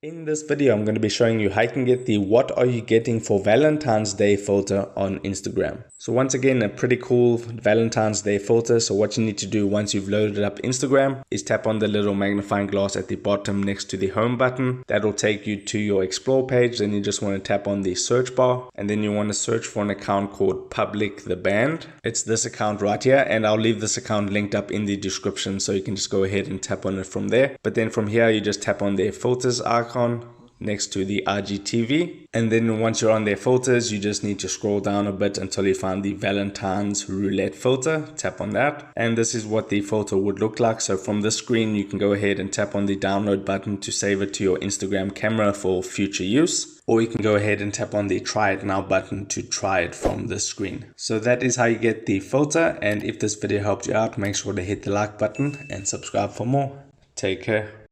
In this video, I'm going to be showing you how you can get the "What are you getting for Valentine's Day" filter on Instagram. So once again, a pretty cool Valentine's Day filter. So what you need to do once you've loaded up Instagram is tap on the little magnifying glass at the bottom next to the home button. That'll take you to your explore page. Then you just want to tap on the search bar, and then you want to search for an account called Public the Band. It's this account right here, and I'll leave this account linked up in the description so you can just go ahead and tap on it from there. But then from here, you just tap on their filters icon next to the IGTV, and then once you're on their filters, you just need to scroll down a bit until you find the Valentine's roulette filter. Tap on that, and this is what the filter would look like. So from this screen, you can go ahead and tap on the download button to save it to your Instagram camera for future use, or you can go ahead and tap on the try it now button to try it from this screen. So that is how you get the filter, and if this video helped you out, make sure to hit the like button and subscribe for more. Take care.